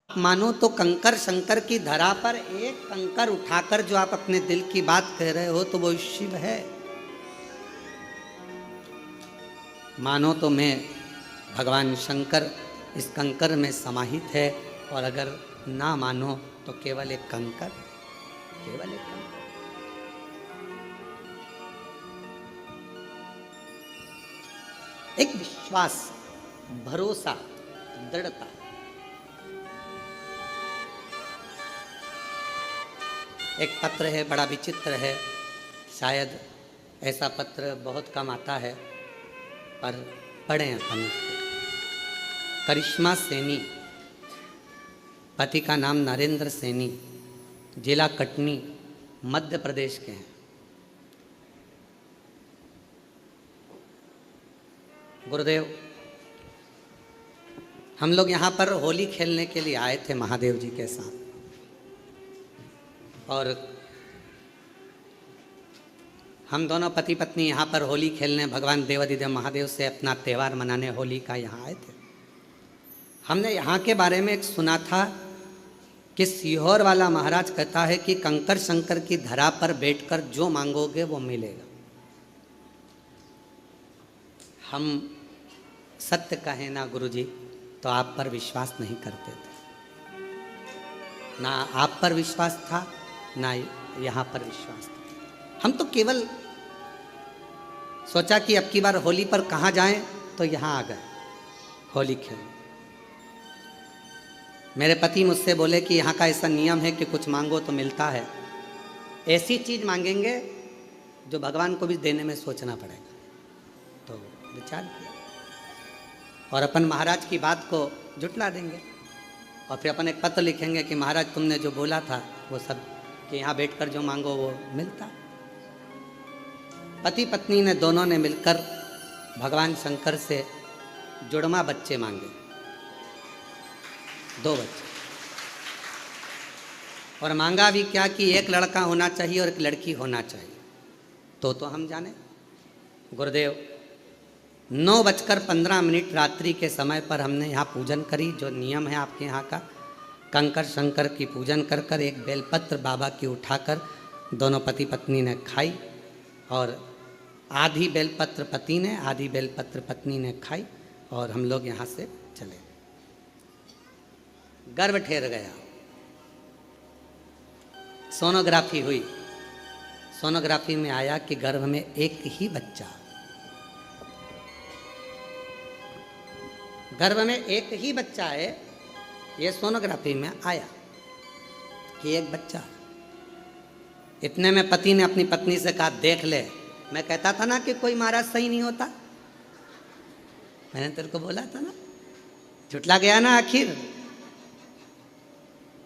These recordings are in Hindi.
मानो तो कंकर शंकर की धरा पर एक कंकर उठाकर जो आप अपने दिल की बात कह रहे हो तो वो शिव है। मानो तो मैं भगवान शंकर इस कंकर में समाहित है, और अगर ना मानो तो केवल एक कंकर, केवल एक कंकर। एक विश्वास, भरोसा, दृढ़ता। एक पत्र है, बड़ा विचित्र है, शायद ऐसा पत्र बहुत कम आता है, पर पढ़ें अपन। करिश्मा सैनी, पति का नाम नरेंद्र सैनी, जिला कटनी, मध्य प्रदेश के हैं। गुरुदेव, हम लोग यहाँ पर होली खेलने के लिए आए थे महादेव जी के साथ, और हम दोनों पति पत्नी यहाँ पर होली खेलने भगवान देवाधिदेव महादेव से अपना त्यौहार मनाने होली का यहाँ आए थे। हमने यहाँ के बारे में एक सुना था कि सीहोर वाला महाराज कहता है कि कंकर शंकर की धरा पर बैठकर जो मांगोगे वो मिलेगा। हम सत्य कहें ना गुरुजी तो आप पर विश्वास नहीं करते थे, ना आप पर विश्वास था ना यहाँ पर विश्वास था। हम तो केवल सोचा कि अब की बार होली पर कहाँ जाएं, तो यहाँ आ गए होली खेलने। मेरे पति मुझसे बोले कि यहाँ का ऐसा नियम है कि कुछ मांगो तो मिलता है, ऐसी चीज़ मांगेंगे जो भगवान को भी देने में सोचना पड़ेगा। तो विचार किया और अपन महाराज की बात को जुटला देंगे, और फिर अपन एक पत्र लिखेंगे कि महाराज तुमने जो बोला था वो सब, कि यहाँ बैठकर जो मांगो वो मिलता। पति पत्नी ने दोनों ने मिलकर भगवान शंकर से जुड़वा बच्चे मांगे, 2 बच्चे, और मांगा भी क्या कि एक लड़का होना चाहिए और एक लड़की होना चाहिए। तो हम जाने गुरुदेव, 9:15 रात्रि के समय पर हमने यहाँ पूजन करी। जो नियम है आपके यहाँ का, कंकर शंकर की पूजन कर कर एक बेलपत्र बाबा की उठाकर दोनों पति पत्नी ने खाई, और आधी बेलपत्र पति ने, आधी बेलपत्र पत्नी ने खाई, और हम लोग यहाँ से चले। गर्भ ठहर गया, सोनोग्राफी हुई। सोनोग्राफी में आया कि गर्भ में एक ही बच्चा, गर्भ में एक ही बच्चा है। ये सोनोग्राफी में आया कि एक बच्चा। इतने में पति ने अपनी पत्नी से कहा देख ले, मैं कहता था ना कि कोई महाराज सही नहीं होता, मैंने तेरे को बोला था ना, झुटला गया ना आखिर।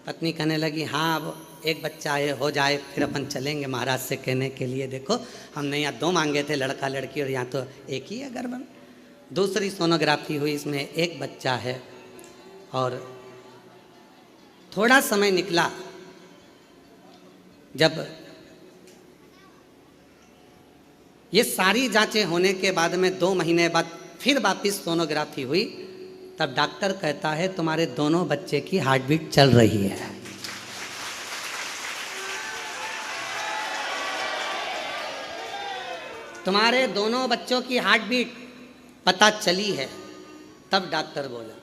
पत्नी कहने लगी हाँ अब एक बच्चा है, हो जाए फिर अपन चलेंगे महाराज से कहने के लिए, देखो हमने यहाँ 2 मांगे थे, लड़का लड़की, और यहाँ तो एक ही है गर्भ में। दूसरी सोनोग्राफी हुई, इसमें एक बच्चा है, और थोड़ा समय निकला जब ये सारी जांचें होने के बाद में 2 महीने बाद फिर वापस सोनोग्राफी हुई, तब डॉक्टर कहता है तुम्हारे दोनों बच्चे की हार्ट बीट चल रही है। तुम्हारे दोनों बच्चों की हार्ट बीट पता चली है। तब डॉक्टर बोला।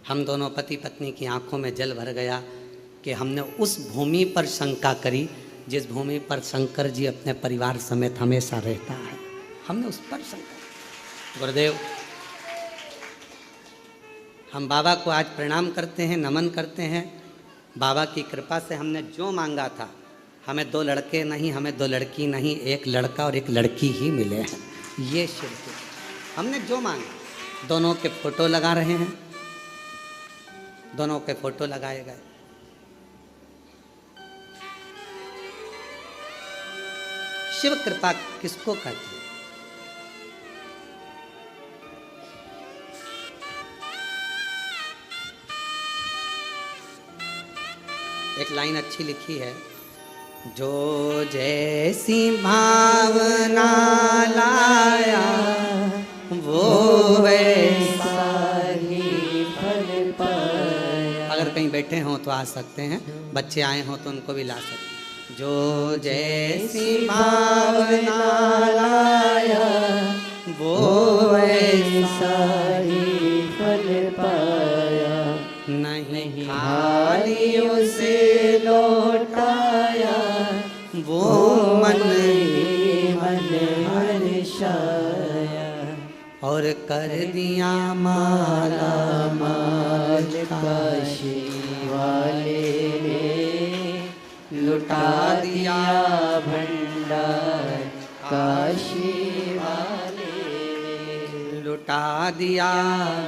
हम दोनों पति पत्नी की आंखों में जल भर गया कि हमने उस भूमि पर शंका करी जिस भूमि पर शंकर जी अपने परिवार समेत हमेशा रहता है, हमने उस पर शंका। गुरुदेव, हम बाबा को आज प्रणाम करते हैं, नमन करते हैं। बाबा की कृपा से हमने जो मांगा था, हमें 2 लड़के नहीं, हमें 2 लड़की नहीं, एक लड़का और एक लड़की ही मिले हैं। ये शिव की हमने जो मांगा। दोनों के फोटो लगा रहे हैं, दोनों के फोटो लगाए गए। शिव कृपा किसको कहते हैं? एक लाइन अच्छी लिखी है, जो जैसी भावना लाया वो वैसा ही फल अगर कहीं बैठे हों तो आ सकते हैं, बच्चे आए हों तो उनको भी ला सकते हैं। जो जैसी भावना लाया वो ऐसा ही फल पाया, नहीं खाली उसे लौटाया, वो मन मन हर्षाया, और कर दिया माला माल काशी वाले ने, लुटा दिया भंडार काशी वाले ने, लुटा दिया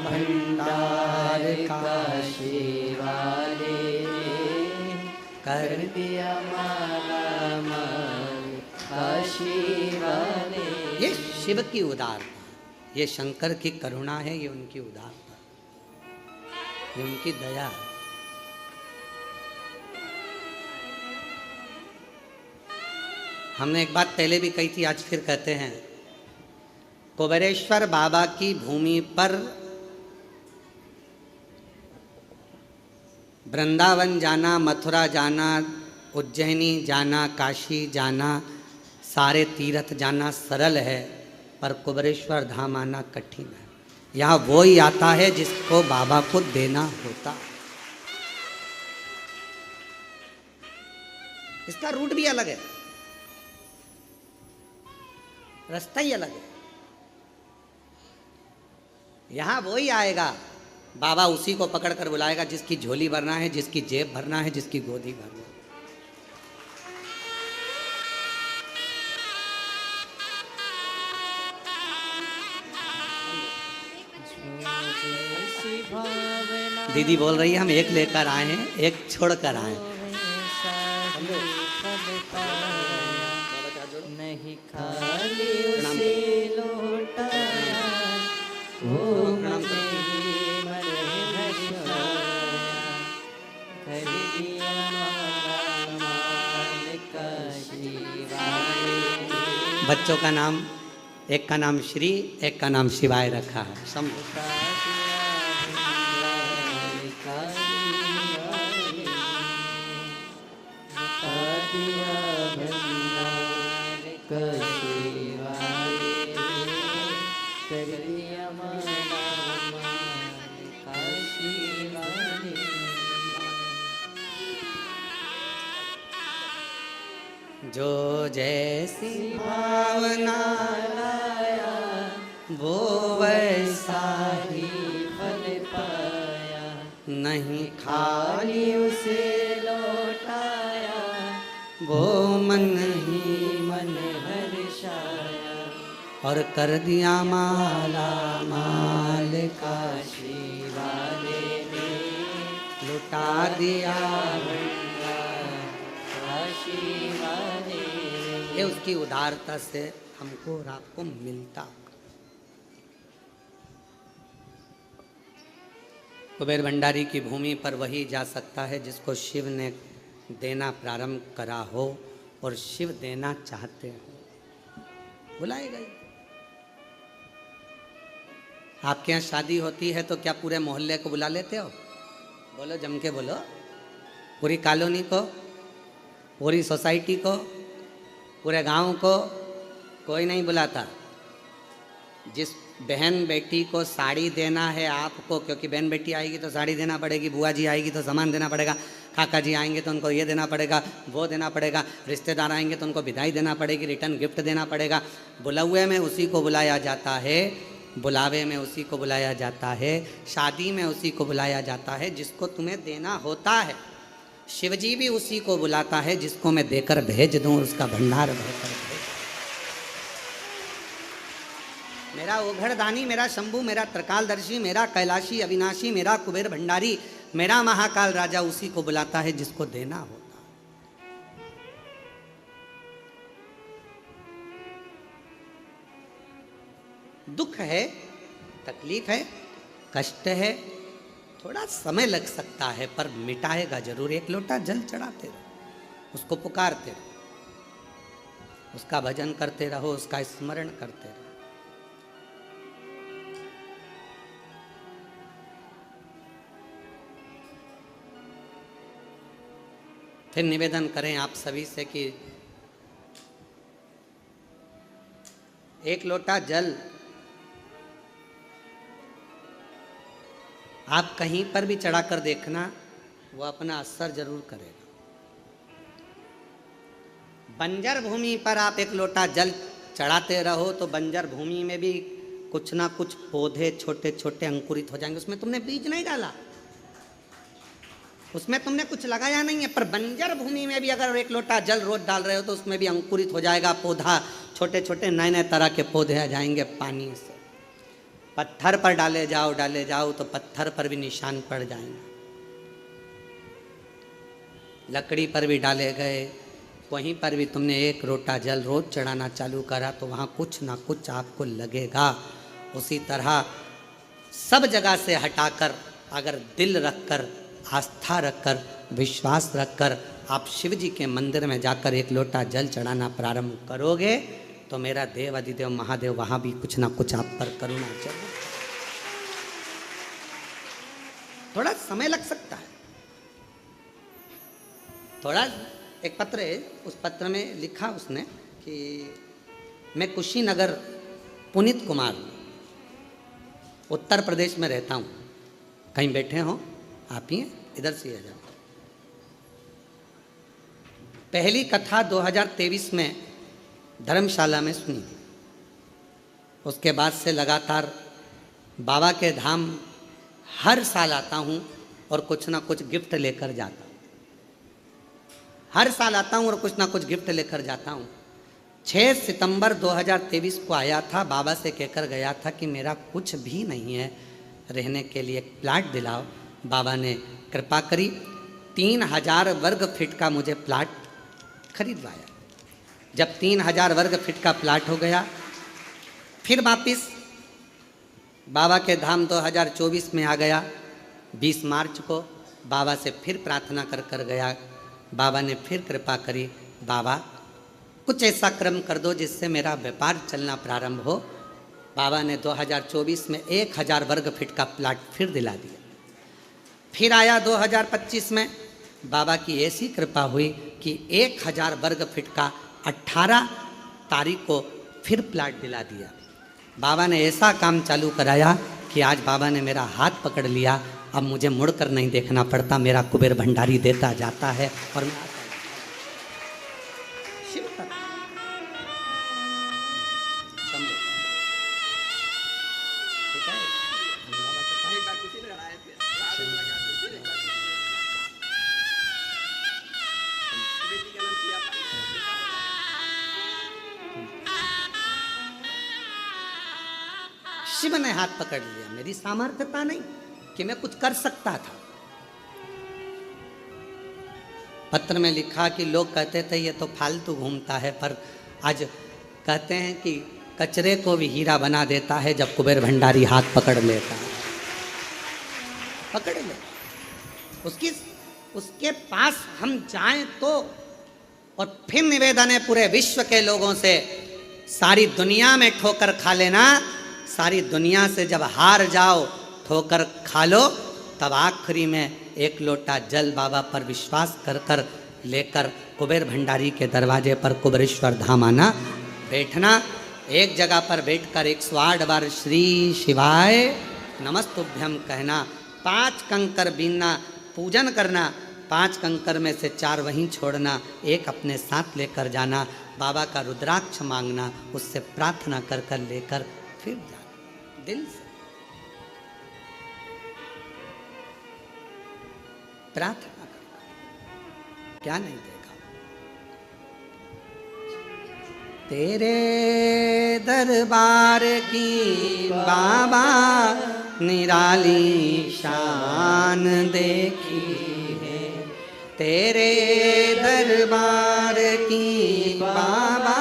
भंडार काशी वाले ने, कर दिया माला माल काशी वाले। ये शिव की उदारता, ये शंकर की करुणा है, ये उनकी उदारता, ये उनकी दया है। हमने एक बात पहले भी कही थी, आज फिर कहते हैं। कुबेरेश्वर बाबा की भूमि पर वृंदावन जाना, मथुरा जाना, उज्जैनी जाना, काशी जाना, सारे तीर्थ जाना सरल है, पर कुबेरेश्वर धाम आना कठिन है। यहाँ वो ही आता है जिसको बाबा को देना होता। इसका रूट भी अलग है, रास्ता ही अलग है। यहाँ वो ही आएगा, बाबा उसी को पकड़ कर बुलाएगा जिसकी झोली भरना है, जिसकी जेब भरना है, जिसकी गोदी भरना है। दीदी बोल रही है हम एक लेकर आए हैं, एक छोड़कर आए हैं। नहीं खाली उसे लौटाया, वो मन ही मन हर्षाया, कर दिया माला माल काशी वाले। बच्चों का नाम, एक का नाम श्री, एक का नाम शिवाय रखा है। समझो जो जैसी भावना लाया वो वैसा ही फल पाया, नहीं खाली उसे लौटाया, वो मन ही मन हर्षाया, और कर दिया माला माल काशी वाले ने, लुटा दिया काशी वाले। ये उसकी उदारता से हमको और आपको मिलता। कुबेर भंडारी की भूमि पर वही जा सकता है जिसको शिव ने देना प्रारंभ करा हो और शिव देना चाहते हो, बुलाएगा ही। आपके यहाँ शादी होती है तो क्या पूरे मोहल्ले को बुला लेते हो? बोलो, जम के बोलो। पूरी कॉलोनी को, पूरी सोसाइटी को, पूरे गांव को कोई नहीं बुलाता। जिस बहन बेटी को साड़ी देना है आपको, क्योंकि बहन बेटी आएगी तो साड़ी देना पड़ेगी, बुआ जी आएगी तो सामान देना पड़ेगा, काका जी आएंगे तो उनको ये देना पड़ेगा, वो देना पड़ेगा, रिश्तेदार आएंगे तो उनको विदाई देना पड़ेगी, रिटर्न गिफ्ट देना पड़ेगा। बुलावे में उसी को बुलाया जाता है, बुलावे में उसी को बुलाया जाता है, शादी में उसी को बुलाया जाता है जिसको तुम्हें देना होता है। शिवजी भी उसी को बुलाता है जिसको मैं देकर भेज दूं, उसका भंडार भरकर भेज। मेरा ओघड़दानी, मेरा शंभू, मेरा त्रिकालदर्शी, मेरा कैलाशी अविनाशी, मेरा कुबेर भंडारी, मेरा महाकाल राजा उसी को बुलाता है जिसको देना होता। दुख है, तकलीफ है, कष्ट है, थोड़ा समय लग सकता है पर मिटाएगा जरूर। एक लोटा जल चढ़ाते रहो, उसको पुकारते रहो, उसका भजन करते रहो, उसका स्मरण करते रहो। फिर निवेदन करें आप सभी से कि एक लोटा जल आप कहीं पर भी चढ़ाकर देखना, वो अपना असर जरूर करेगा। बंजर भूमि पर आप एक लोटा जल चढ़ाते रहो तो बंजर भूमि में भी कुछ ना कुछ पौधे छोटे छोटे अंकुरित हो जाएंगे। उसमें तुमने बीज नहीं डाला, उसमें तुमने कुछ लगाया नहीं है, पर बंजर भूमि में भी अगर एक लोटा जल रोज डाल रहे हो तो उसमें भी अंकुरित हो जाएगा पौधा। छोटे छोटे नए नए तरह के पौधे आ जाएंगे पानी से। पत्थर पर डाले जाओ तो पत्थर पर भी निशान पड़ जाएंगे। लकड़ी पर भी डाले गए, वहीं पर भी तुमने एक लोटा जल रोज चढ़ाना चालू करा तो वहाँ कुछ ना कुछ आपको लगेगा। उसी तरह सब जगह से हटाकर अगर दिल रखकर, आस्था रखकर, विश्वास रखकर आप शिव जी के मंदिर में जाकर एक लोटा जल चढ़ाना प्रारंभ करोगे तो मेरा देव अधिदेव महादेव वहाँ भी कुछ ना कुछ आप पर करुणा चले। थोड़ा समय लग सकता है, थोड़ा। एक पत्र है, उस पत्र में लिखा उसने कि मैं कुशीनगर पुनीत कुमार उत्तर प्रदेश में रहता हूँ। कहीं बैठे हो आप ही इधर से आ जाओ। पहली कथा 2023 में धर्मशाला में सुनी थी। उसके बाद से लगातार बाबा के धाम हर साल आता हूँ और कुछ ना कुछ गिफ्ट लेकर जाता हूँ। हर साल आता हूँ और कुछ ना कुछ गिफ्ट लेकर जाता हूँ। 6 सितंबर 2023 को आया था, बाबा से कहकर गया था कि मेरा कुछ भी नहीं है, रहने के लिए एक प्लाट दिलाओ। बाबा ने कृपा करी, 3000 वर्ग फीट का मुझे प्लाट खरीदवाया। जब 3000 वर्ग फीट का प्लाट हो गया, फिर वापिस बाबा के धाम 2024 में आ गया। 20 मार्च को बाबा से फिर प्रार्थना कर गया। बाबा ने फिर कृपा करी, बाबा कुछ ऐसा क्रम कर दो जिससे मेरा व्यापार चलना प्रारंभ हो। बाबा ने 2024 में 1000 वर्ग फीट का प्लाट फिर दिला दिया। फिर आया 2025 में, बाबा की ऐसी कृपा हुई कि 1000 वर्ग फीट का 18 तारीख को फिर प्लाट दिला दिया। बाबा ने ऐसा काम चालू कराया कि आज बाबा ने मेरा हाथ पकड़ लिया। अब मुझे मुड़कर नहीं देखना पड़ता, मेरा कुबेर भंडारी देता जाता है और मैं शिव का ठीक है। शिव ने हाथ पकड़ लिया। मेरी सामर्थ्यता नहीं कि मैं कुछ कर सकता था। पत्र में लिखा कि लोग कहते थे ये तो फालतू घूमता है, पर आज कहते हैं कि कचरे को भी हीरा बना देता है जब कुबेर भंडारी हाथ पकड़ लेता है। पकड़ ले उसके पास हम जाएं तो। और फिर निवेदन है पूरे विश्व के लोगों से, सारी दुनिया में ठोकर खा लेना, सारी दुनिया से जब हार जाओ ठोकर खा लो, तब आखिरी में एक लोटा जल बाबा पर विश्वास कर कर लेकर कुबेर भंडारी के दरवाजे पर कुबेरेश्वर धाम आना। बैठना, एक जगह पर बैठकर 108 बार श्री शिवाय नमस्तुभ्यम कहना, 5 कंकर बीनना, पूजन करना, 5 कंकर में से 4 वहीं छोड़ना, 1 अपने साथ लेकर जाना, बाबा का रुद्राक्ष मांगना, उससे प्रार्थना कर कर लेकर फिर जाना दिल से। प्रार्थना करेगा, क्या नहीं देगा। तेरे दरबार की बाबा निराली शान देखी है, तेरे दरबार की बाबा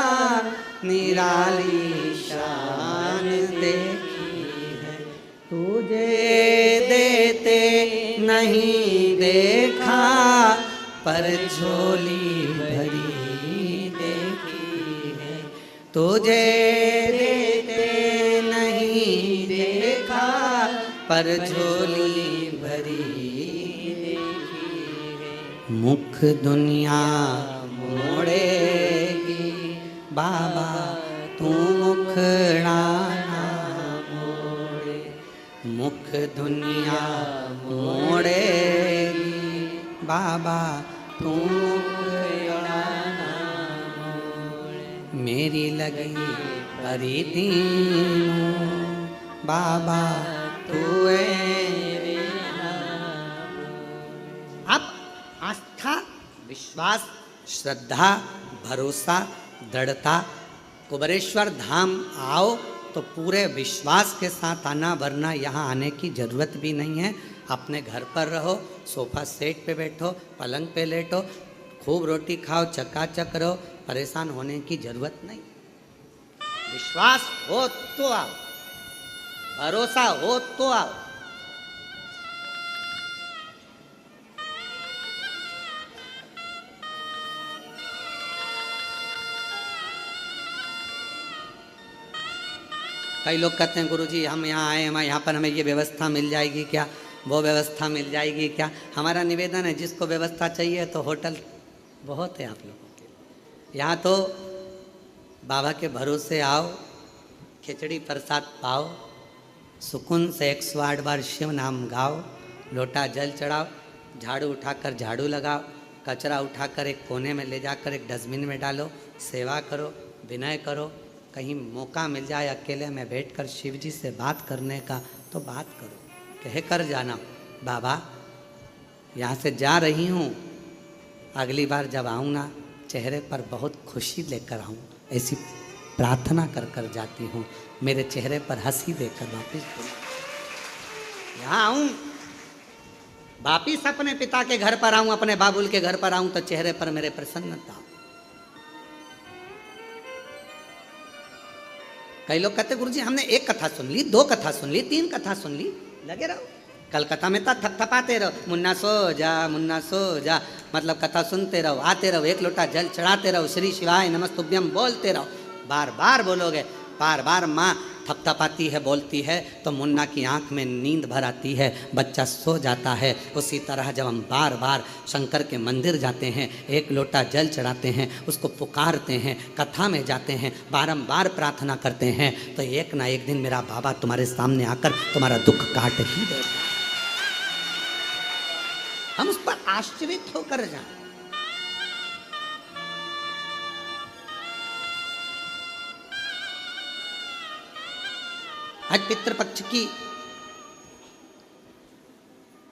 निराली शान देखी है। तुझे देते नहीं देखा पर झोली भरी देखी है, तुझे देते नहीं देखा पर झोली भरी देखी है। मुख दुनिया मोड़ेगी बाबा तू मुखड़ा ना मोड़े, मुख दुनिया मोड़ेगी बाबा तू मुखड़ा ना मोड़े, मेरी लगी परी दीनू बाबा तू आस्था, विश्वास, श्रद्धा, भरोसा, दृढ़ता। कुबेरेश्वर धाम आओ तो पूरे विश्वास के साथ आना, वरना यहाँ आने की ज़रूरत भी नहीं है। अपने घर पर रहो, सोफा सेट पे बैठो, पलंग पे लेटो, खूब रोटी खाओ, चकाचक रहो, परेशान होने की ज़रूरत नहीं। विश्वास हो तो आओ, भरोसा हो तो आओ। कई लोग कहते हैं गुरुजी हम यहाँ आए हैं, यहाँ पर हमें ये व्यवस्था मिल जाएगी क्या, वो व्यवस्था मिल जाएगी क्या। हमारा निवेदन है जिसको व्यवस्था चाहिए तो होटल बहुत है आप लोगों के। यहाँ तो बाबा के भरोसे आओ, खिचड़ी प्रसाद पाओ, सुकून से 108 बार शिव नाम गाओ, लोटा जल चढ़ाओ, झाड़ू उठाकर झाड़ू लगाओ, कचरा उठाकर एक कोने में ले जाकर एक डस्टबिन में डालो, सेवा करो, विनय करो। कहीं मौका मिल जाए अकेले में बैठकर शिव जी से बात करने का तो बात करो, कह कर जाना बाबा यहाँ से जा रही हूँ, अगली बार जब आऊँगा चेहरे पर बहुत खुशी लेकर आऊँ, ऐसी प्रार्थना कर कर जाती हूँ, मेरे चेहरे पर हंसी देकर वापिस यहाँ आऊँ, वापिस अपने पिता के घर पर आऊँ, अपने बाबुल के घर पर आऊँ तो चेहरे पर मेरे प्रसन्नता। कई लोग कहते गुरुजी हमने एक कथा सुन ली, 2 कथा सुन ली, 3 कथा सुन ली, लगे रहो कलकत्ता में तो थपथपाते रहो, मुन्ना सो जा, मुन्ना सो जा, मतलब कथा सुनते रहो, आते रहो, एक लोटा जल चढ़ाते रहो, श्री शिवाय नमस्तुभ्यम बोलते रहो, बार बार बोलोगे, बार बार माँ थपथपाती है, बोलती है तो मुन्ना की आंख में नींद भर आती है, बच्चा सो जाता है। उसी तरह जब हम बार बार शंकर के मंदिर जाते हैं, एक लोटा जल चढ़ाते हैं, उसको पुकारते हैं, कथा में जाते हैं, बारंबार प्रार्थना करते हैं, तो एक ना एक दिन मेरा बाबा तुम्हारे सामने आकर तुम्हारा दुख काट ही देगा। हम उस पर आश्चर्यित होकर जाएं। आज पितृपक्ष की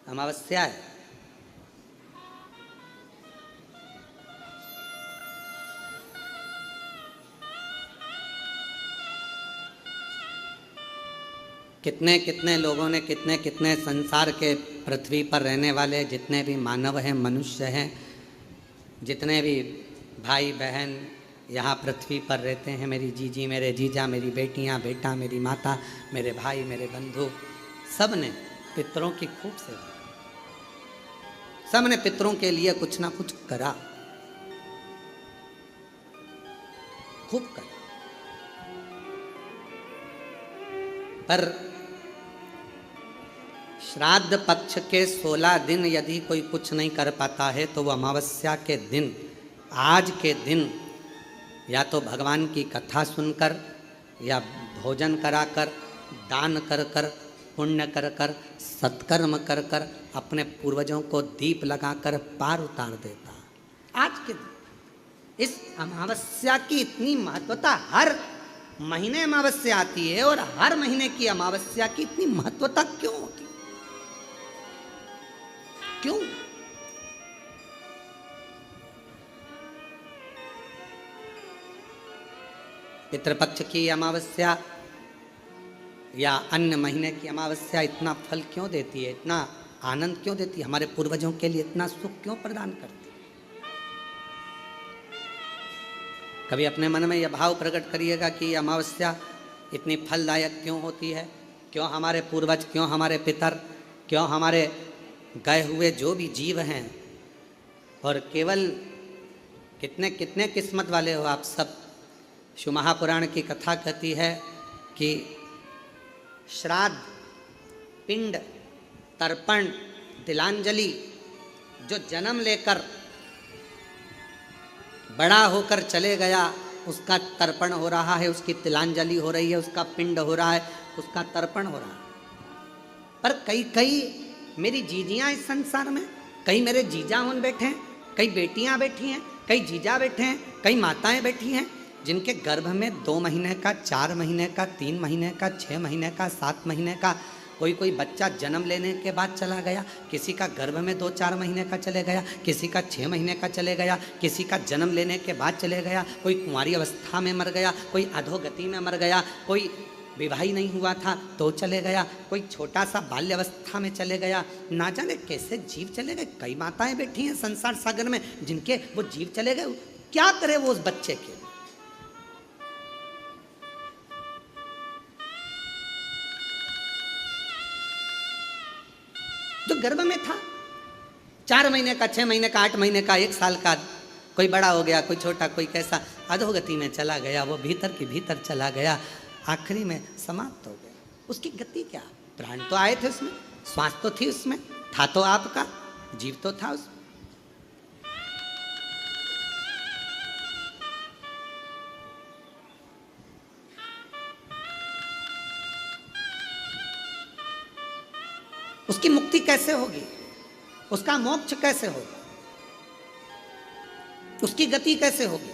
अमावस्या है। कितने कितने लोगों ने, कितने कितने संसार के पृथ्वी पर रहने वाले जितने भी मानव हैं, मनुष्य हैं, जितने भी भाई बहन यहाँ पृथ्वी पर रहते हैं, मेरी जीजी, मेरे जीजा, मेरी बेटियाँ, बेटा, मेरी माता, मेरे भाई, मेरे बंधु, सब ने पितरों की खूब सेवा, सब ने पितरों के लिए कुछ ना कुछ करा, खूब करा। पर श्राद्ध पक्ष के 16 दिन यदि कोई कुछ नहीं कर पाता है तो वो अमावस्या के दिन, आज के दिन, या तो भगवान की कथा सुनकर, या भोजन कराकर, दान कर कर, पुण्य कर कर, सत्कर्म कर कर, अपने पूर्वजों को दीप लगाकर पार उतार देता। आज के दिन इस अमावस्या की इतनी महत्वता, हर महीने अमावस्या आती है और हर महीने की अमावस्या की इतनी महत्वता क्यों होती, क्यों? पितृपक्ष की अमावस्या या अन्य महीने की अमावस्या इतना फल क्यों देती है, इतना आनंद क्यों देती है, हमारे पूर्वजों के लिए इतना सुख क्यों प्रदान करती है? कभी अपने मन में यह भाव प्रकट करिएगा कि अमावस्या इतनी फलदायक क्यों होती है, क्यों हमारे पूर्वज, क्यों हमारे पितर, क्यों हमारे गए हुए जो भी जीव हैं, और केवल कितने कितने किस्मत वाले हो आप सब। शिव महापुराण की कथा कहती है कि श्राद्ध, पिंड, तर्पण, तिलांजलि, जो जन्म लेकर बड़ा होकर चले गया, उसका तर्पण हो रहा है, उसकी तिलांजलि हो रही है, उसका पिंड हो रहा है, उसका तर्पण हो रहा है। पर कई कई मेरी जीजियां इस संसार में, कई मेरे जीजा उन बैठे हैं, कई बेटियां बैठी हैं, कई जीजा बैठे हैं, कई माताएं बैठी हैं, जिनके गर्भ में 2 महीने का, 4 महीने का, 3 महीने का, 6 महीने का, 7 महीने का, कोई बच्चा जन्म लेने के बाद चला गया, किसी का गर्भ में 2-4 महीने का चले गया, किसी का 6 महीने का चले गया, किसी का जन्म लेने के बाद चले गया, कोई कुंवारी अवस्था में मर गया, कोई अधोगति में मर गया, कोई विवाही नहीं हुआ था तो चले गया, कोई छोटा सा बाल्य अवस्था में चले गया। ना जाने कैसे जीव चले गए। कई माताएं बैठी हैं संसार सागर में, जिनके वो जीव चले गए, क्या करे वो उस बच्चे के। जो गर्भ में था, 4 महीने का, 6 महीने का, 8 महीने का, 1 साल का, कोई बड़ा हो गया, कोई छोटा, कोई कैसा, अधोगति में चला गया, वो भीतर की भीतर चला गया, आखिरी में समाप्त हो गया। उसकी गति क्या? प्राण तो आए थे उसमें, श्वास तो थी उसमें, था तो आपका, जीव तो था उसमें। उसकी मुक्ति कैसे होगी? उसका मोक्ष कैसे होगा? उसकी गति कैसे होगी?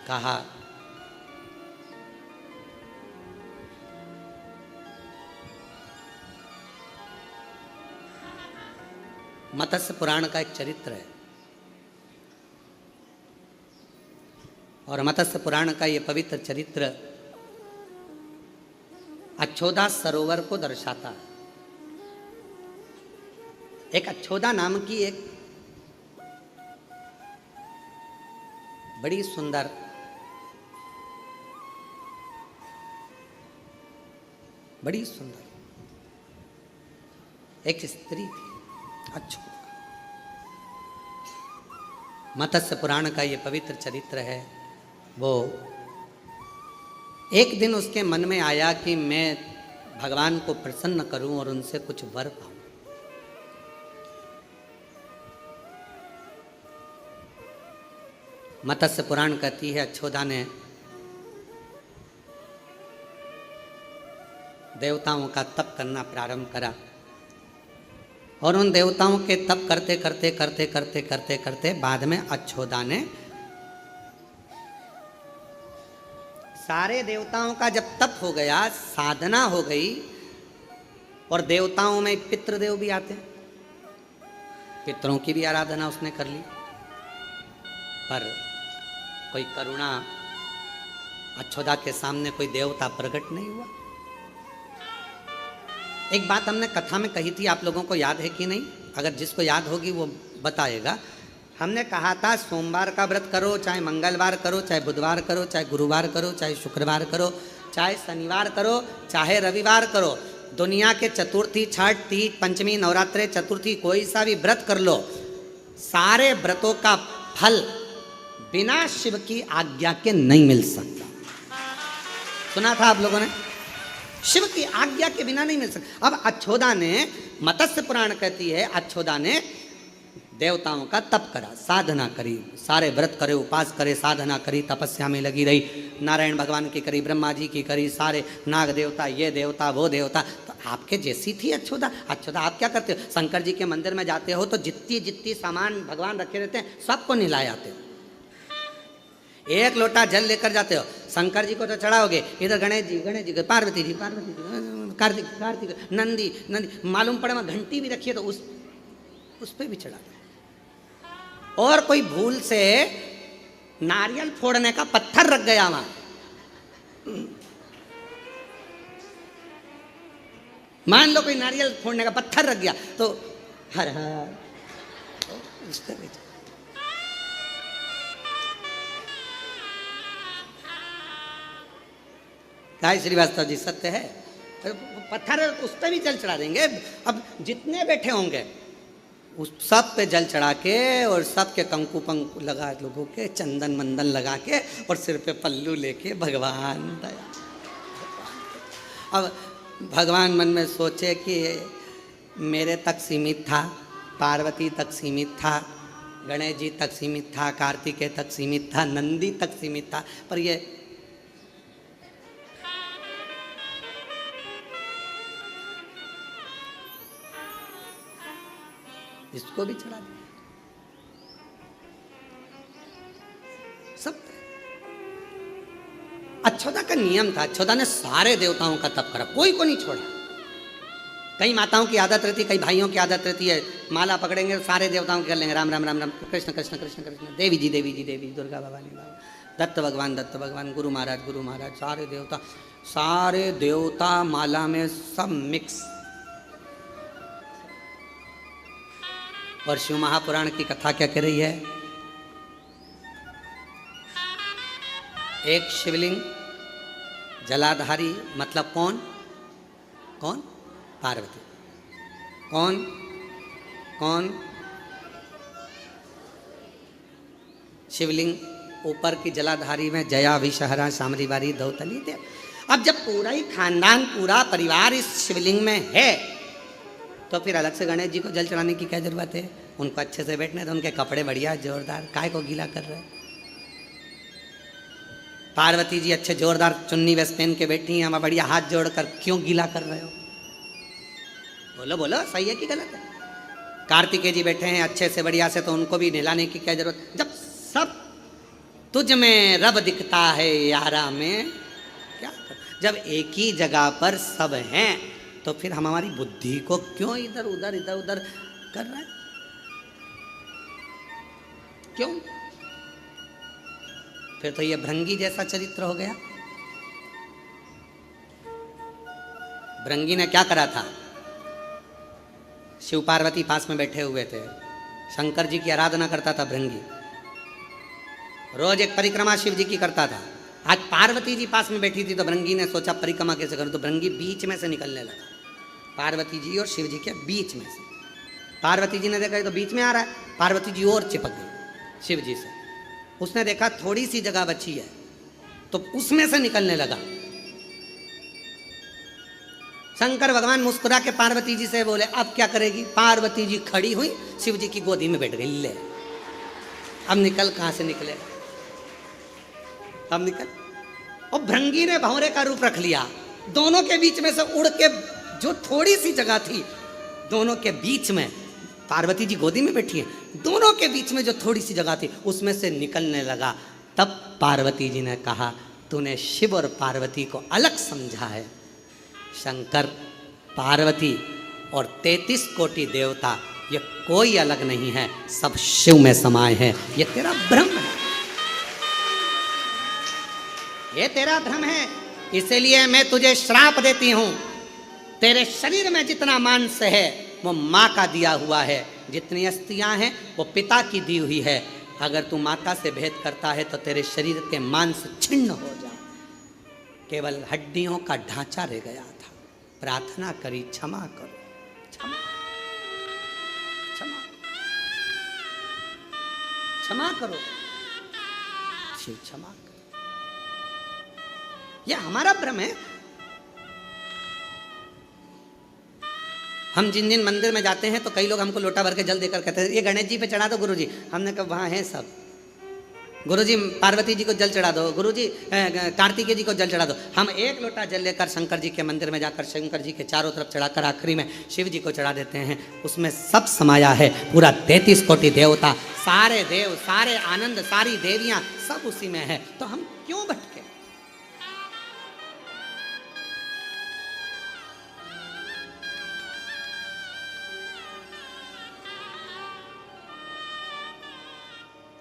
कहा मत्स्य पुराण का एक चरित्र है, और मत्स्य पुराण का ये पवित्र चरित्र अच्छोदा सरोवर को दर्शाता है। एक अच्छोदा नाम की एक बड़ी सुंदर एक स्त्री थी, अच्छोदा। मत्स्य पुराण का ये पवित्र चरित्र है। वो एक दिन उसके मन में आया कि मैं भगवान को प्रसन्न करूं और उनसे कुछ वर पाऊं। मत्स्य पुराण कहती है अच्छोदा ने देवताओं का तप करना प्रारंभ करा, और उन देवताओं के तप करते करते करते करते करते करते बाद में अच्छोदा ने सारे देवताओं का जब तप हो गया, साधना हो गई, और देवताओं में पितृदेव भी आते हैं, पितरों की भी आराधना उसने कर ली, पर कोई करुणा अच्छोदा के सामने कोई देवता प्रकट नहीं हुआ। एक बात हमने कथा में कही थी, आप लोगों को याद है कि नहीं? अगर जिसको याद होगी वो बताएगा। हमने कहा था सोमवार का व्रत करो, चाहे मंगलवार करो, चाहे बुधवार करो, चाहे गुरुवार करो, चाहे शुक्रवार करो, चाहे शनिवार करो, चाहे रविवार करो, दुनिया के चतुर्थी, छठ, तीज, पंचमी, नवरात्रे, चतुर्थी, कोई सा भी व्रत कर लो, सारे व्रतों का फल बिना शिव की आज्ञा के नहीं मिल सकता। सुना था आप लोगों ने? शिव की आज्ञा के बिना नहीं मिल सकता। अब अच्छोदा ने, मत्स्य पुराण कहती है, अच्छोदा ने देवताओं का तप करा, साधना करी, सारे व्रत करे, उपास करे, साधना करी, तपस्या में लगी रही, नारायण भगवान की करी, ब्रह्मा जी की करी, सारे नाग देवता, ये देवता, वो देवता। तो आपके जैसी थी अच्छोदा। अच्छोदा आप क्या करते हो? शंकर जी के मंदिर में जाते हो तो जितनी जितनी सामान भगवान रखे रहते हैं सबको नहलाए आते हो, एक लोटा जल लेकर जाते हो, शंकर जी को तो चढ़ाओगे, इधर गणेश जी, पार्वती जी, कार्तिक, नंदी, मालूम पड़े वहाँ घंटी भी रखिए तो उस पर भी चढ़ा दो। और कोई भूल से नारियल फोड़ने का पत्थर रख गया वहां, मान लो कोई नारियल फोड़ने का पत्थर रख गया तो हर हर उस पर भी। गाय श्रीवास्तव जी सत्य है, पत्थर उस पर भी जल चढ़ा देंगे। अब जितने बैठे होंगे उस सब पे जल चढ़ा के, और सब के कंकु पंकु लगा लोगों के, चंदन मंदन लगा के, और सिर पे पल्लू लेके भगवान दया। अब भगवान मन में सोचे कि मेरे तक सीमित था, पार्वती तक सीमित था, गणेश जी तक सीमित था, कार्तिकेय तक सीमित था, नंदी तक सीमित था, पर ये इसको भी चढ़ा दिया। सब अच्युता का नियम था। अच्युता ने सारे देवताओं का तप करा, कोई को नहीं छोड़ा। कई माताओं की आदत रहती है, कई भाइयों की आदत रहती है, माला पकड़ेंगे सारे देवताओं की कर लेंगे, राम राम राम राम, कृष्ण कृष्ण कृष्ण कृष्ण, देवी जी देवी जी देवी, दुर्गा भवानी बाबा, दत्त भगवान, गुरु महाराज, सारे देवता माला में सब मिक्स। और शिव महापुराण की कथा क्या कह रही है? एक शिवलिंग जलाधारी, मतलब कौन? पार्वती। कौन? शिवलिंग ऊपर की जलाधारी में जया, विषहरा, सामरी बारी, दौतली थे। अब जब पूरा ही खानदान, पूरा परिवार इस शिवलिंग में है, तो फिर अलग से गणेश जी को जल चढ़ाने की क्या जरूरत है? उनको अच्छे से बैठने, तो उनके कपड़े बढ़िया जोरदार, काय को गीला कर रहे? पार्वती जी अच्छे जोरदार चुन्नी वेस्ट पहन के बैठी हैं, हम बढ़िया हाथ जोड़कर क्यों गीला कर रहे हो? बोलो सही है कि गलत है? कार्तिकेय जी बैठे हैं अच्छे से बढ़िया से, तो उनको भी नहलाने की क्या जरूरत? जब सब तुझ में रब दिखता है यारा में क्या कर? जब एक ही जगह पर सब हैं, तो फिर हम हमारी बुद्धि को क्यों इधर उधर कर रहे हैं? क्यों? फिर तो ये भृंगी जैसा चरित्र हो गया। भृंगी ने क्या करा था? शिव पार्वती पास में बैठे हुए थे, शंकर जी की आराधना करता था भृंगी, रोज एक परिक्रमा शिव जी की करता था। आज पार्वती जी पास में बैठी थी, तो भृंगी ने सोचा परिक्रमा कैसे करूं, तो भृंगी बीच में से निकलने लगा, पार्वती जी और शिव जी के बीच में से। पार्वती जी ने देखा ये तो बीच में आ रहा है, पार्वती जी और चिपक गई शिव जी से। उसने देखा थोड़ी सी जगह बची है, तो उसमें से निकलने लगा। शंकर भगवान मुस्कुरा के पार्वती जी से बोले अब क्या करेगी? पार्वती जी खड़ी हुई, शिव जी की गोदी में बैठ गई। ले अब निकल, कहां से निकले? अब निकल। और भृंगी ने भंवरे का रूप रख लिया, दोनों के बीच में से उड़ के, जो थोड़ी सी जगह थी दोनों के बीच में, पार्वती जी गोदी में बैठी है, दोनों के बीच में जो थोड़ी सी जगह थी उसमें से निकलने लगा। तब पार्वती जी ने कहा तूने शिव और पार्वती को अलग समझा है। शंकर, पार्वती और 33 कोटि देवता ये कोई अलग नहीं है, सब शिव में समाये हैं। ये तेरा भ्रम है, ये तेरा भ्रम है। इसलिए मैं तुझे श्राप देती हूं। तेरे शरीर में जितना मांस है वो माँ का दिया हुआ है, जितनी अस्थियां हैं वो पिता की दी हुई है। अगर तू माता से भेद करता है तो तेरे शरीर के मांस छिन्न हो जाए, केवल हड्डियों का ढांचा रह गया था। प्रार्थना करी क्षमा करो, क्षमा करो शिव, क्षमा करो। यह हमारा भ्रम है। हम जिन जिन मंदिर में जाते हैं तो कई लोग हमको लोटा भर के जल देकर कहते हैं ये गणेश जी पे चढ़ा दो गुरुजी। हमने कहा वहाँ हैं सब। गुरुजी पार्वती जी को जल चढ़ा दो, गुरुजी कार्तिकेय जी को जल चढ़ा दो। हम एक लोटा जल लेकर शंकर जी के मंदिर में जाकर शंकर जी के चारों तरफ चढ़ाकर आखिरी में शिव जी को चढ़ा देते हैं। उसमें सब समाया है, पूरा 33 कोटि देवता, सारे देव, सारे आनंद, सारी देवियाँ सब उसी में है। तो हम क्यों भटके?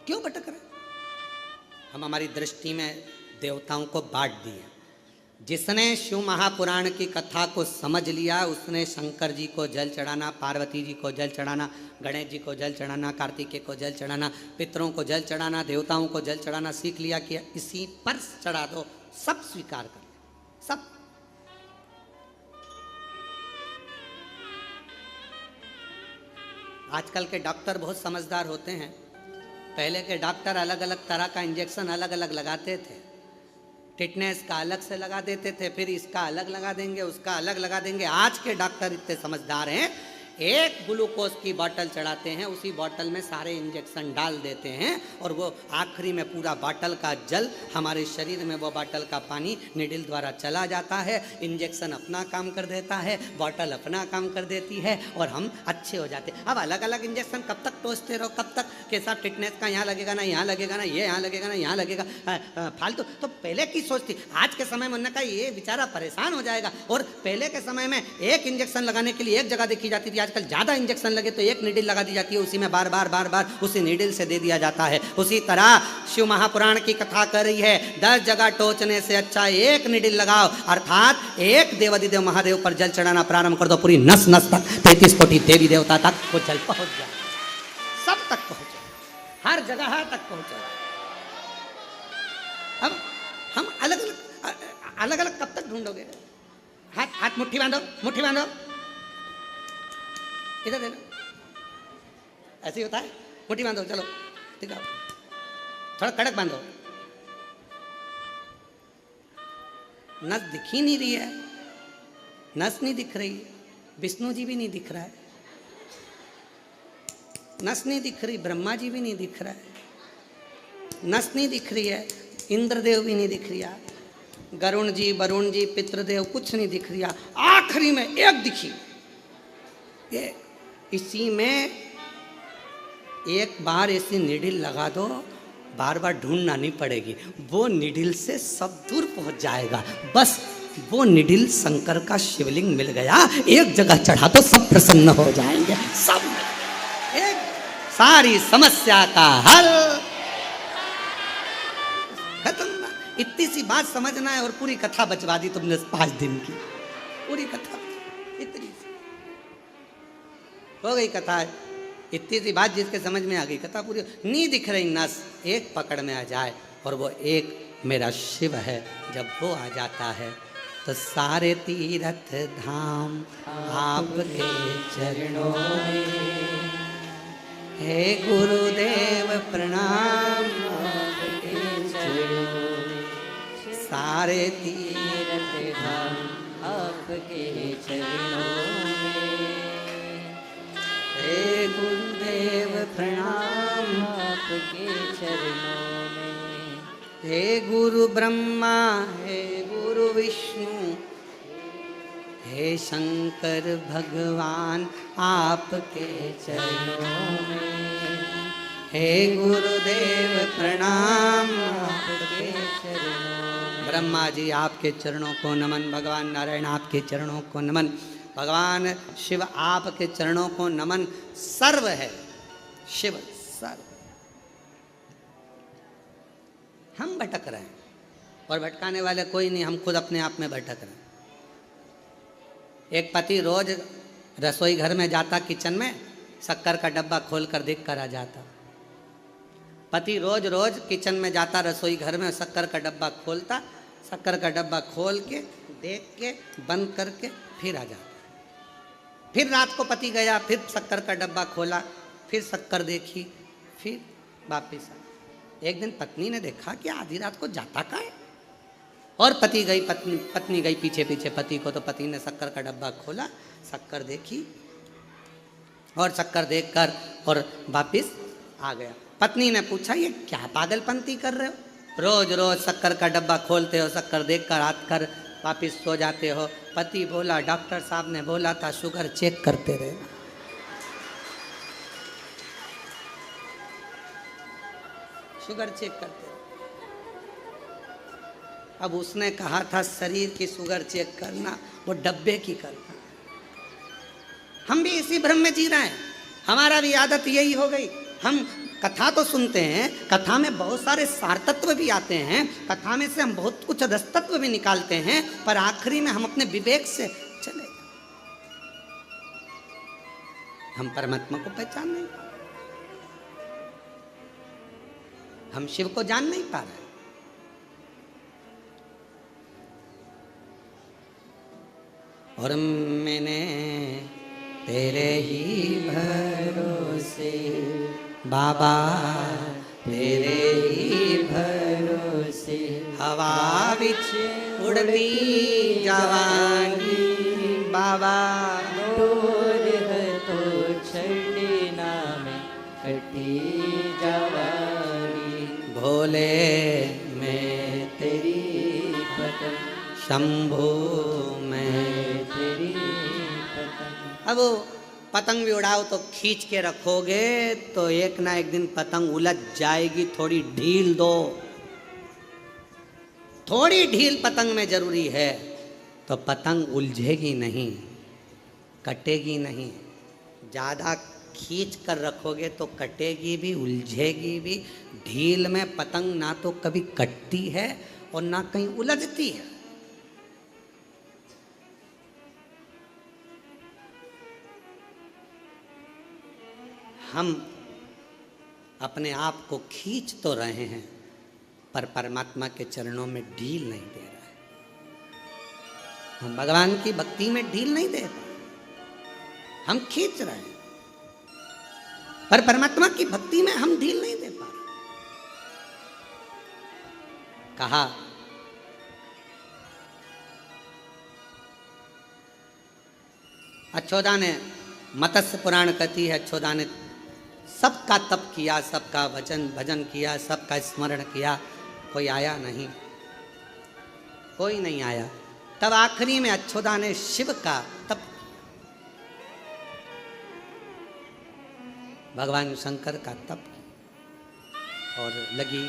क्यों भटक रहे? हम हमारी दृष्टि में देवताओं को बांट दिए। जिसने शिव महापुराण की कथा को समझ लिया उसने शंकर जी को जल चढ़ाना, पार्वती जी को जल चढ़ाना, गणेश जी को जल चढ़ाना, कार्तिकेय को जल चढ़ाना, पितरों को जल चढ़ाना, देवताओं को जल चढ़ाना सीख लिया कि इसी पर चढ़ा दो, सब स्वीकार कर ले, सब। आजकल के डॉक्टर बहुत समझदार होते हैं। पहले के डॉक्टर अलग अलग तरह का इंजेक्शन अलग अलग लगाते थे। टिटनेस का अलग से लगा देते थे, फिर इसका अलग लगा देंगे, उसका अलग लगा देंगे। आज के डॉक्टर इतने समझदार हैं, एक ग्लूकोज की बोतल चढ़ाते हैं, उसी बोतल में सारे इंजेक्शन डाल देते हैं और वो आखिरी में पूरा बोतल का जल हमारे शरीर में, वो बोतल का पानी निडिल द्वारा चला जाता है। इंजेक्शन अपना काम कर देता है, बोतल अपना काम कर देती है और हम अच्छे हो जाते हैं। अब अलग अलग इंजेक्शन कब तक टोचते रहो, कब तक के साथ टिटनेस का यहाँ लगेगा ना, यहाँ लगेगा ना, ये यहाँ लगेगा ना, यहाँ लगेगा, फालतू। तो पहले की सोच थी, आज के समय में उन्होंने कहा ये बेचारा परेशान हो जाएगा। और पहले के समय में एक इंजेक्शन लगाने के लिए एक जगह देखी जाती थी, आजकल ज़्यादा इंजेक्शन लगे तो एक नीडल लगा दी जाती है, उसी में बार बार बार बार उसी नीडल से दे दिया जाता है। उसी तरह शिव महापुराण की कथा कर रही है, 10 जगह टोचने से अच्छा एक नीडल लगाओ, अर्थात एक देवादिदेव महादेव पर जल चढ़ाना प्रारंभ कर दो, पूरी नस नस तक 33 कोटि देवी देवता तक वो जल पहुंच जाए, सब तक पहुंचे, हर जगह तक पहुंचे। अब हम अलग अलग कब तक ढूंढोगे? हाथ हाथ मुट्ठी बांधो, मुट्ठी बांधो, इधर देना, ऐसे ही होता है, मुट्ठी बांधो, चलो ठीक है, थोड़ा कड़क बांधो। नस दिख ही नहीं रही है, नस नहीं दिख रही, विष्णु जी भी नहीं दिख रहा है, नस नहीं दिख रही, ब्रह्मा जी भी नहीं दिख रहा है, नस नहीं दिख रही है, इंद्रदेव भी नहीं दिख रही है, गरुण जी, वरुण जी, पितृदेव कुछ नहीं दिख रहा। आखिरी में एक दिखी, ये इसी में एक बार ऐसी निडिल लगा दो, बार बार ढूंढना नहीं पड़ेगी, वो निडिल से सब दूर पहुंच जाएगा। बस वो निडिल शंकर का शिवलिंग मिल गया, एक जगह चढ़ा तो सब प्रसन्न हो जाएंगे, सब एक सारी समस्या का हल खत्म। इतनी सी बात समझना है और पूरी कथा बचवा दी तुमने 5 दिन की, पूरी कथा इतनी सी हो गई कथा। इतनी सी बात जिसके समझ में आ गई, कथा पूरी। नहीं दिख रही नस, एक पकड़ में आ जाए और वो एक मेरा शिव है, जब वो आ जाता है तो सारे तीर्थ धाम आपके चरणों में। हे गुरुदेव प्रणाम, आपके चरणों में सारे तीर्थ धाम आपके चरणों में। हे गुरुदेव प्रणाम, आपके चरणों में। हे गुरु ब्रह्मा, हे गुरु विष्णु, हे शंकर भगवान आपके चरणों में। हे गुरुदेव प्रणाम, आपके चरणों में। ब्रह्मा जी आपके चरणों को नमन, भगवान नारायण आपके चरणों को नमन, भगवान शिव आपके चरणों को नमन। सर्व है शिव, सर्व। हम भटक रहे हैं और भटकाने वाले कोई नहीं, हम खुद अपने आप में भटक रहे हैं। एक पति रोज रसोई घर में जाता, किचन में शक्कर का डब्बा खोल कर देख कर आ जाता। पति रोज रोज किचन में जाता, रसोई घर में शक्कर का डब्बा खोलता, शक्कर का डब्बा खोल के देख के बंद करके फिर आ जाता। फिर रात को पति गया, फिर शक्कर का डब्बा खोला, फिर शक्कर देखी, फिर वापिस आया। एक दिन पत्नी ने देखा कि आधी रात को जाता का है, और पत्नी गई पीछे पीछे पति को, तो पति ने शक्कर का डब्बा खोला, शक्कर देखी और शक्कर देखकर और वापिस आ गया। पत्नी ने पूछा ये क्या पागलपंती कर रहे हो, रोज रोज शक्कर का डब्बा खोलते हो, शक्कर देखकर आकर वापिस सो जाते हो। पति बोला डॉक्टर साहब ने बोला था शुगर चेक करते रहे। शुगर चेक करते। अब उसने कहा था शरीर की शुगर चेक करना, वो डब्बे की करना। हम भी इसी भ्रम में जी रहे हैं, हमारा भी आदत यही हो गई। हम कथा तो सुनते हैं, कथा में बहुत सारे सार तत्व भी आते हैं, कथा में से हम बहुत कुछ रसतत्व भी निकालते हैं, पर आखिरी में हम अपने विवेक से चले, हम परमात्मा को पहचान नहीं पा रहे, हम शिव को जान नहीं पा रहे। और मैंने तेरे ही भरोसे बाबा, तेरे ही भरोसे हवा बिच उड़ती जवानी बाबा, डोर है कटी जवानी भोले में मैं तेरी पतंग शंभू में। मैं तेरी पतंग। अब पतंग भी उड़ाओ तो खींच के रखोगे तो एक ना एक दिन पतंग उलझ जाएगी। थोड़ी ढील दो, थोड़ी ढील पतंग में जरूरी है तो पतंग उलझेगी नहीं, कटेगी नहीं। ज़्यादा खींच कर रखोगे तो कटेगी भी, उलझेगी भी। ढील में पतंग ना तो कभी कटती है और ना कहीं उलझती है। हम अपने आप को खींच तो रहे हैं पर परमात्मा के चरणों में ढील नहीं दे रहे हैं। हम भगवान की भक्ति में ढील नहीं दे रहे, हम खींच रहे हैं पर परमात्मा की भक्ति में हम ढील नहीं दे पा रहे। कहा अच्छोदा ने, मत्स्य पुराण कहती है, अच्छोदा ने सबका तप किया, सबका भजन किया, सबका स्मरण किया, कोई आया नहीं, कोई नहीं आया। तब आखिरी में अच्छोदा ने शिव का तप, भगवान शंकर का तप और लगी